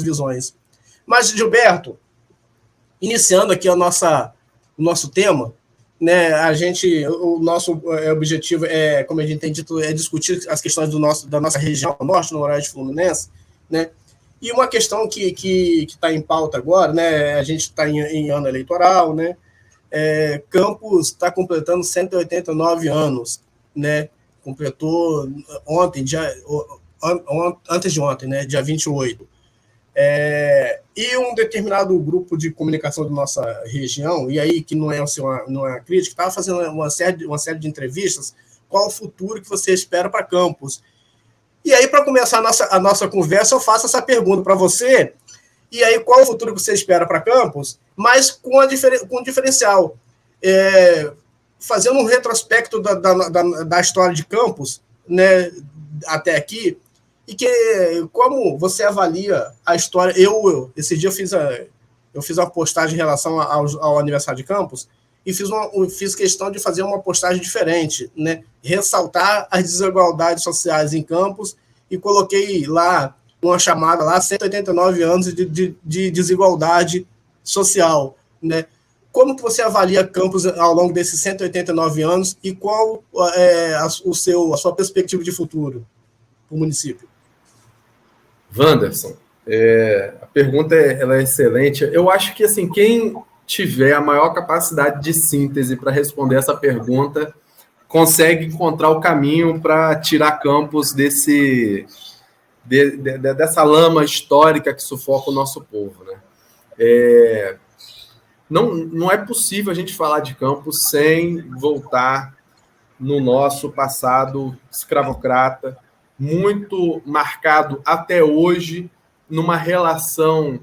visões. Mas, Gilberto, iniciando aqui o nosso tema, né, o nosso objetivo como a gente tem dito, é discutir as questões da nossa região norte, no Noroeste Fluminense, né? E uma questão que está em pauta agora, né? A gente está em ano eleitoral, né? Campos está completando 189 anos, né? Completou ontem, antes de ontem, né? Dia 28. E um determinado grupo de comunicação da nossa região, e aí que não é uma crítica, estava fazendo uma série de entrevistas, qual o futuro que você espera para Campos. E aí, para começar a nossa conversa, eu faço essa pergunta para você, e aí qual o futuro que você espera para Campos, mas com um diferencial. Fazendo um retrospecto da história de Campos, né, até aqui, e como você avalia a história. Esse dia eu fiz uma postagem em relação ao aniversário de Campos e fiz questão de fazer uma postagem diferente, né? Ressaltar as desigualdades sociais em Campos e coloquei lá uma chamada lá, 189 anos de desigualdade social, né? Como que você avalia Campos ao longo desses 189 anos e qual a sua perspectiva de futuro para o município? Wanderson, a pergunta ela é excelente. Eu acho que assim, quem tiver a maior capacidade de síntese para responder essa pergunta consegue encontrar o caminho para tirar Campos dessa lama histórica que sufoca o nosso povo, né? Não é possível a gente falar de Campos sem voltar no nosso passado escravocrata, muito marcado até hoje, numa relação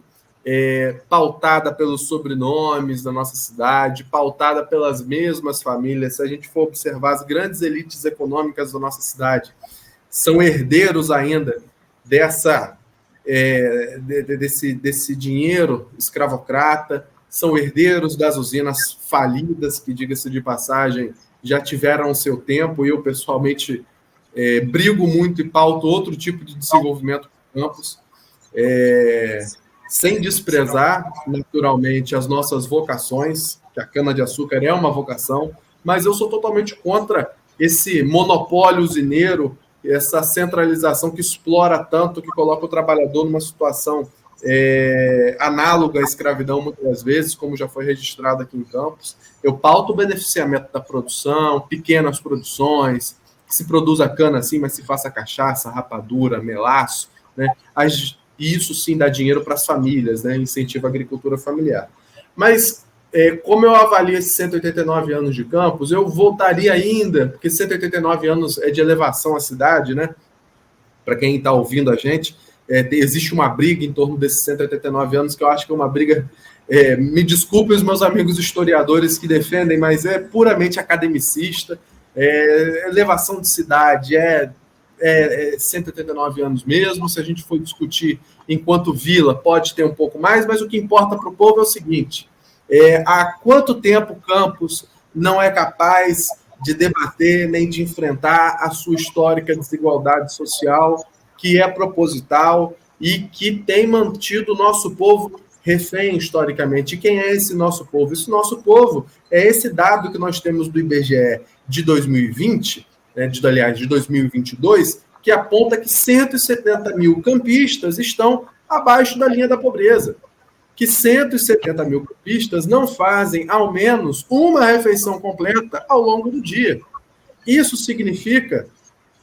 pautada pelos sobrenomes da nossa cidade, pautada pelas mesmas famílias. Se a gente for observar, as grandes elites econômicas da nossa cidade são herdeiros ainda desse dinheiro escravocrata, são herdeiros das usinas falidas, que, diga-se de passagem, já tiveram o seu tempo, e eu, pessoalmente, brigo muito e pauto outro tipo de desenvolvimento para Campos, sem desprezar, naturalmente, as nossas vocações, que a cana-de-açúcar é uma vocação, mas eu sou totalmente contra esse monopólio usineiro, essa centralização que explora tanto, que coloca o trabalhador numa situação análoga à escravidão, muitas vezes, como já foi registrado aqui em Campos. Eu pauto o beneficiamento da produção, pequenas produções, que se produza cana assim, mas se faça cachaça, rapadura, melaço, né? E isso sim dá dinheiro para as famílias, né? Incentiva a agricultura familiar. Mas, como eu avalio esses 189 anos de Campos, eu voltaria ainda, porque 189 anos é de elevação à cidade, né? Para quem está ouvindo a gente, existe uma briga em torno desses 189 anos, que eu acho que é uma briga, me desculpem os meus amigos historiadores que defendem, mas é puramente academicista. Elevação de cidade 189 anos mesmo. Se a gente for discutir enquanto vila, pode ter um pouco mais, mas o que importa para o povo é o seguinte: há quanto tempo Campos não é capaz de debater nem de enfrentar a sua histórica desigualdade social, que é proposital e que tem mantido o nosso povo refém historicamente. E quem é esse nosso povo? Esse nosso povo é esse dado que nós temos do IBGE de 2020, de 2022, que aponta que 170 mil campistas estão abaixo da linha da pobreza, que 170 mil campistas não fazem ao menos uma refeição completa ao longo do dia. Isso significa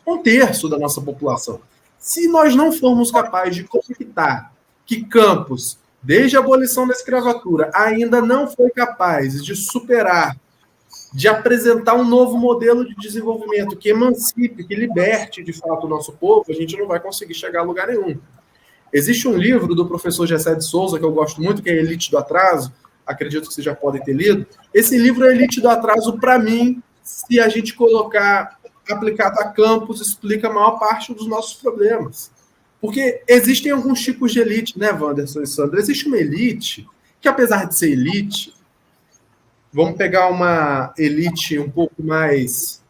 1/3 da nossa população. Se nós não formos capazes de conectar que Campos, desde a abolição da escravatura, ainda não foi capaz de superar, de apresentar um novo modelo de desenvolvimento que emancipe, que liberte, de fato, o nosso povo, a gente não vai conseguir chegar a lugar nenhum. Existe um livro do professor Gessé de Souza, que eu gosto muito, que é Elite do Atraso, acredito que vocês já podem ter lido. Esse livro é Elite do Atraso, para mim, se a gente colocar aplicado a Campos, explica a maior parte dos nossos problemas. Porque existem alguns tipos de elite, né, Wanderson e Sandra? Existe uma elite que, apesar de ser elite, vamos pegar uma elite um pouco mais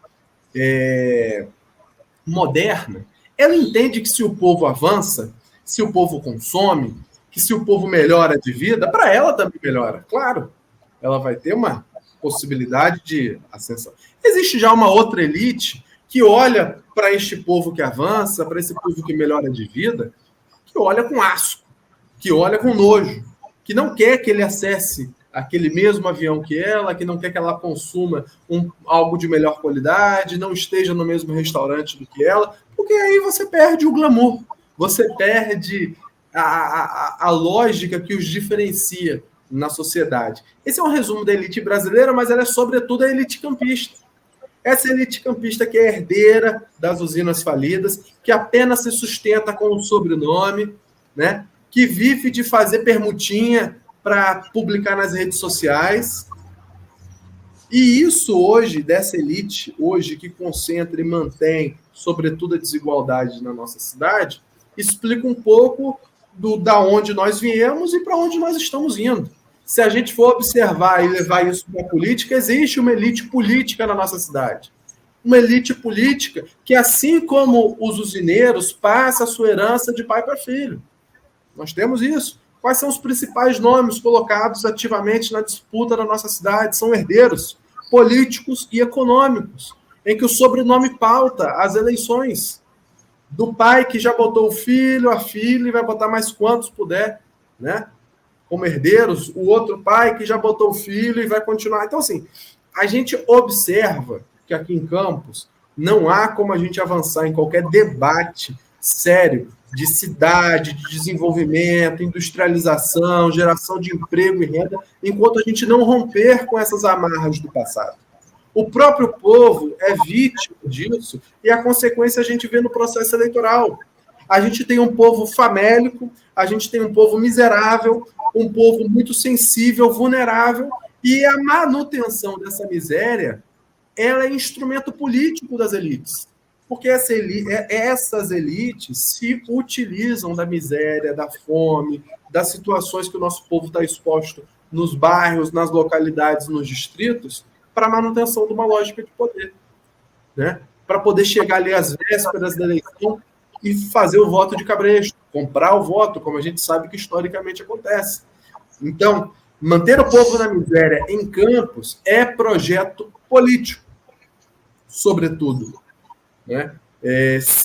moderna, ela entende que se o povo avança, se o povo consome, que se o povo melhora de vida, para ela também melhora. Claro, ela vai ter uma possibilidade de ascensão. Existe já uma outra elite que olha para este povo que avança, para esse povo que melhora de vida, que olha com asco, que olha com nojo, que não quer que ele acesse aquele mesmo avião que ela, que não quer que ela consuma algo de melhor qualidade, não esteja no mesmo restaurante do que ela, porque aí você perde o glamour, você perde a lógica que os diferencia na sociedade. Esse é um resumo da elite brasileira, mas ela é sobretudo a elite campista. Essa elite campista que é herdeira das usinas falidas, que apenas se sustenta com o sobrenome, né? Que vive de fazer permutinha para publicar nas redes sociais. E isso hoje, dessa elite, hoje que concentra e mantém, sobretudo, a desigualdade na nossa cidade, explica um pouco da onde nós viemos e para onde nós estamos indo. Se a gente for observar e levar isso para a política, existe uma elite política na nossa cidade. Uma elite política que, assim como os usineiros, passa a sua herança de pai para filho. Nós temos isso. Quais são os principais nomes colocados ativamente na disputa da nossa cidade? São herdeiros políticos e econômicos, em que o sobrenome pauta as eleições. Do pai que já botou o filho, a filha, e vai botar mais quantos puder, né? Como herdeiros, o outro pai que já botou o filho e vai continuar. Então, assim, a gente observa que aqui em Campos não há como a gente avançar em qualquer debate sério de cidade, de desenvolvimento, industrialização, geração de emprego e renda, enquanto a gente não romper com essas amarras do passado. O próprio povo é vítima disso e a consequência a gente vê no processo eleitoral. A gente tem um povo famélico, a gente tem um povo miserável, um povo muito sensível, vulnerável, e a manutenção dessa miséria ela é instrumento político das elites. Porque essas elites se utilizam da miséria, da fome, das situações que o nosso povo está exposto nos bairros, nas localidades, nos distritos, para a manutenção de uma lógica de poder, né? Para poder chegar ali às vésperas da eleição e fazer o voto de cabresto, comprar o voto, como a gente sabe que historicamente acontece. Então, manter o povo na miséria em Campos é projeto político, sobretudo, né?